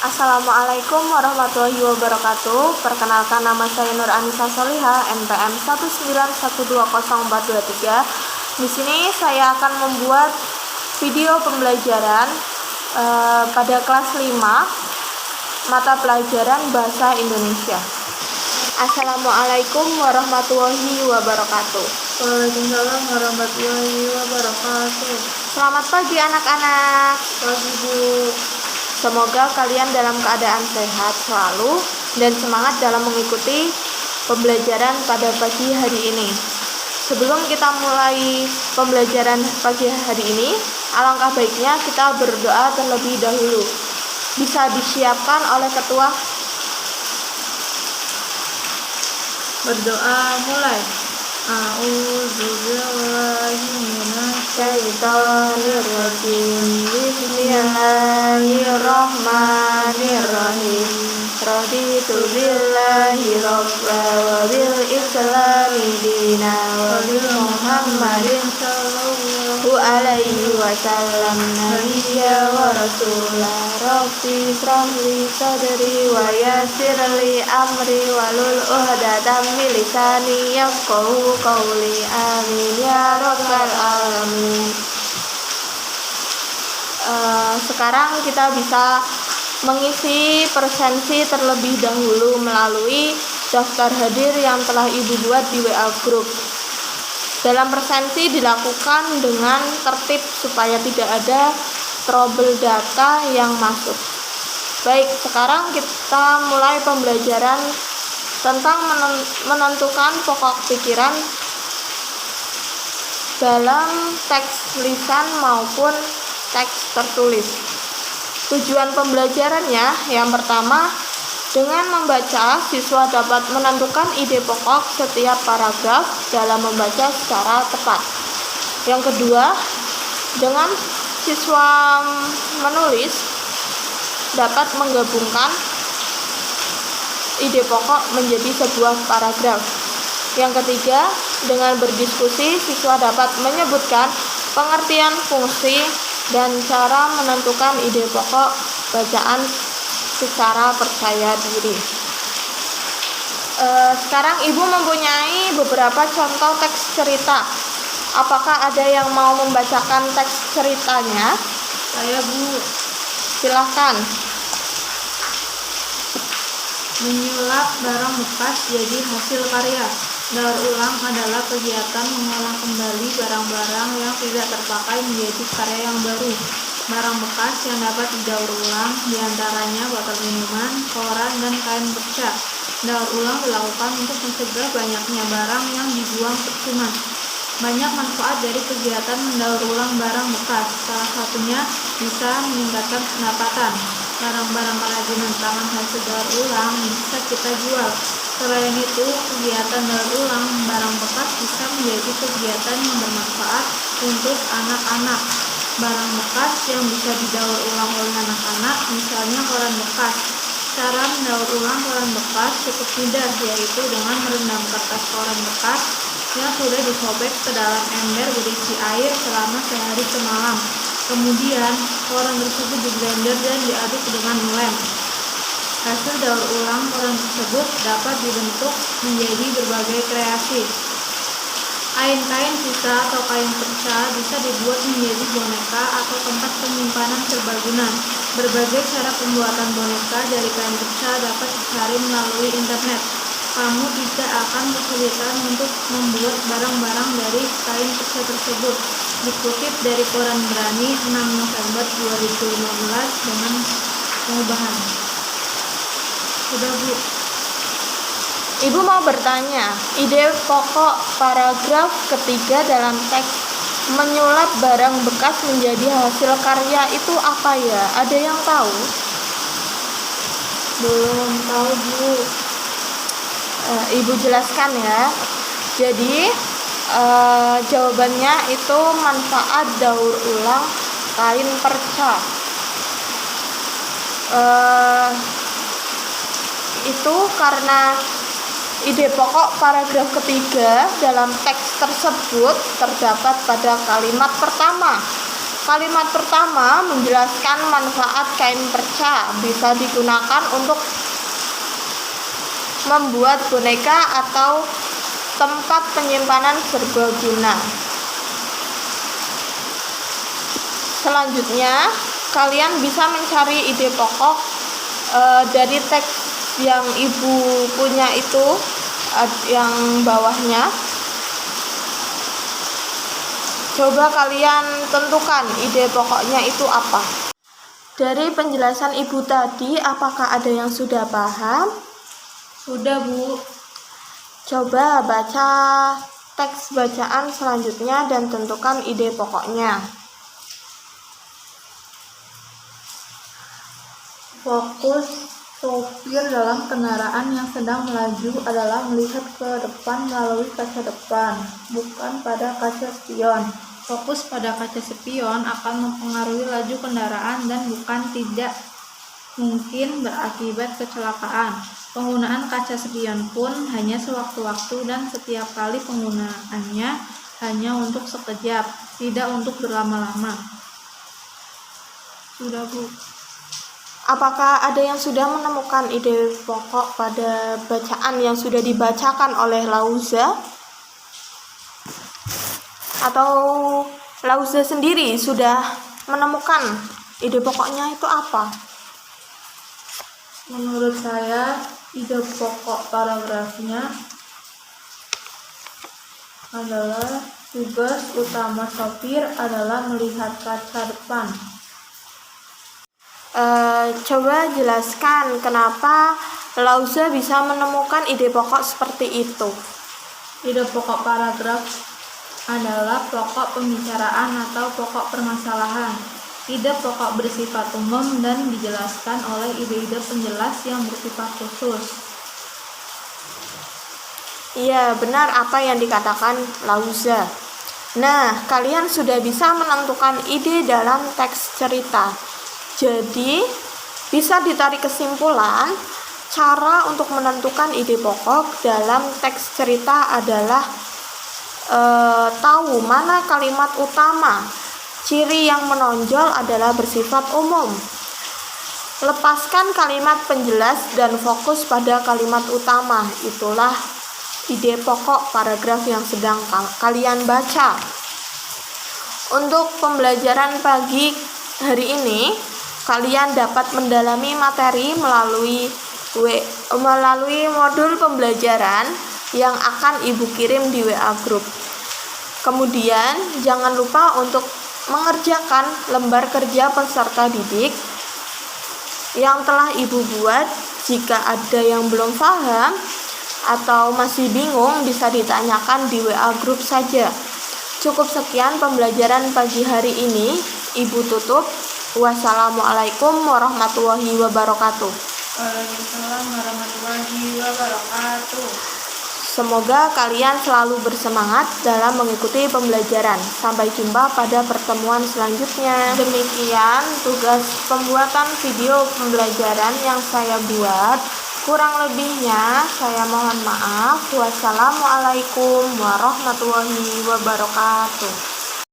Assalamualaikum warahmatullahi wabarakatuh. Perkenalkan, nama saya Nur Anissa Soliha, NPM 191204223. Di sini saya akan membuat video pembelajaran pada kelas 5 mata pelajaran Bahasa Indonesia. Assalamualaikum warahmatullahi wabarakatuh. Waalaikumsalam warahmatullahi wabarakatuh. Selamat pagi anak-anak. Pagi Bu. Semoga kalian dalam keadaan sehat selalu dan semangat dalam mengikuti pembelajaran pada pagi hari ini. Sebelum kita mulai pembelajaran pagi hari ini, alangkah baiknya kita berdoa terlebih dahulu. Bisa disiapkan oleh ketua. Berdoa mulai. A'udzubillahi Syaitonirrajim. Bismillahirrahmanirrahim. Raditu billahi rabba wa bil islami dina wa bi Muhammadin sallallahu alaihi wasallam nabiyya wa rasulah. Rabbi shrahli sadri wa yassirli amri walul uqdatam min lisani yafqahu qawli. Amin ya rabbal alamin. Sekarang kita bisa mengisi presensi terlebih dahulu melalui daftar hadir yang telah Ibu buat di WA Group. Dalam presensi dilakukan dengan tertib supaya tidak ada trouble data yang masuk. Baik, sekarang kita mulai pembelajaran tentang menentukan pokok pikiran dalam teks lisan maupun teks tertulis. Tujuan pembelajarannya yang pertama, dengan membaca, siswa dapat menentukan ide pokok setiap paragraf dalam membaca secara tepat. Yang kedua, dengan siswa menulis dapat menggabungkan ide pokok menjadi sebuah paragraf. Yang ketiga, dengan berdiskusi, siswa dapat menyebutkan pengertian fungsi dan cara menentukan ide pokok bacaan secara percaya diri. Sekarang Ibu mempunyai beberapa contoh teks cerita. Apakah ada yang mau membacakan teks ceritanya? Saya Bu. Silahkan. Menyulap barang bekas jadi hasil karya. Daur ulang adalah kegiatan mengolah kembali barang-barang yang tidak terpakai menjadi karya yang baru. Barang bekas yang dapat didaur ulang diantaranya botol minuman, koran, dan kain perca. Daur ulang dilakukan untuk mencegah banyaknya barang yang dibuang percuma. Banyak manfaat dari kegiatan mendaur ulang barang bekas. Salah satunya bisa meningkatkan pendapatan. Barang-barang kerajinan tangan hasil daur ulang bisa kita jual. Selain itu, kegiatan daur ulang barang bekas bisa menjadi kegiatan yang bermanfaat untuk anak-anak. Barang bekas yang bisa didaur ulang oleh anak-anak, misalnya koran bekas. Cara mendaur ulang koran bekas cukup mudah, yaitu dengan merendam kertas koran bekas yang sudah disobek ke dalam ember berisi air selama sehari semalam. Kemudian, koran tersebut diblender dan diaduk dengan lem. Hasil daur ulang koran tersebut dapat dibentuk menjadi berbagai kreasi. Kain-kain sisa atau kain perca bisa dibuat menjadi boneka atau tempat penyimpanan serbaguna. Berbagai cara pembuatan boneka dari kain perca dapat dicari melalui internet. Kamu tidak akan kesulitan untuk membuat barang-barang dari kain perca tersebut. Dikutip dari Koran Berani 6 November 2015 dengan pengubahan. Sudah Bu. Ibu mau bertanya, ide pokok paragraf ketiga dalam teks menyulap barang bekas menjadi hasil karya itu apa ya? Ada yang tahu? Belum tahu Bu. Ibu jelaskan ya. Jadi jawabannya itu manfaat daur ulang kain perca. Itu karena ide pokok paragraf ketiga dalam teks tersebut terdapat pada kalimat pertama. Kalimat pertama menjelaskan manfaat kain perca, bisa digunakan untuk membuat boneka atau tempat penyimpanan serbaguna. Selanjutnya, kalian bisa mencari ide pokok dari teks yang ibu punya itu, yang bawahnya. Coba kalian tentukan ide pokoknya itu apa. Dari penjelasan ibu tadi, apakah ada yang sudah paham? Sudah, Bu. Coba baca teks bacaan selanjutnya dan tentukan ide pokoknya. Fokus sopir dalam kendaraan yang sedang melaju adalah melihat ke depan melalui kaca depan, bukan pada kaca spion. Fokus pada kaca spion akan mempengaruhi laju kendaraan dan bukan tidak mungkin berakibat kecelakaan. Penggunaan kaca spion pun hanya sewaktu-waktu dan setiap kali penggunaannya hanya untuk sekejap, tidak untuk berlama-lama. Sudah, Bu. Apakah ada yang sudah menemukan ide pokok pada bacaan yang sudah dibacakan oleh Lauza? Atau Lauza sendiri sudah menemukan ide pokoknya itu apa? Menurut saya, ide pokok paragrafnya adalah tugas utama sopir adalah melihat kaca depan. Coba jelaskan kenapa Lauza bisa menemukan ide pokok seperti itu. Ide pokok paragraf adalah pokok pembicaraan atau pokok permasalahan. Ide pokok bersifat umum dan dijelaskan oleh ide-ide penjelas yang bersifat khusus. Iya, benar apa yang dikatakan Lauza. Nah, kalian sudah bisa menentukan ide dalam teks cerita. Jadi, bisa ditarik kesimpulan, cara untuk menentukan ide pokok dalam teks cerita adalah tahu mana kalimat utama. Ciri yang menonjol adalah bersifat umum. Lepaskan kalimat penjelas dan fokus pada kalimat utama. Itulah ide pokok paragraf yang sedang kalian baca. Untuk pembelajaran pagi hari ini, kalian dapat mendalami materi melalui modul pembelajaran yang akan ibu kirim di WA Group. Kemudian jangan lupa untuk mengerjakan lembar kerja peserta didik yang telah ibu buat. Jika ada yang belum paham atau masih bingung, bisa ditanyakan di WA Group saja. Cukup sekian pembelajaran pagi hari ini. Ibu tutup. Wassalamualaikum warahmatullahi wabarakatuh. Waalaikumsalam warahmatullahi wabarakatuh. Semoga kalian selalu bersemangat dalam mengikuti pembelajaran. Sampai jumpa pada pertemuan selanjutnya. Demikian tugas pembuatan video pembelajaran yang saya buat. Kurang lebihnya saya mohon maaf. Wassalamualaikum warahmatullahi wabarakatuh.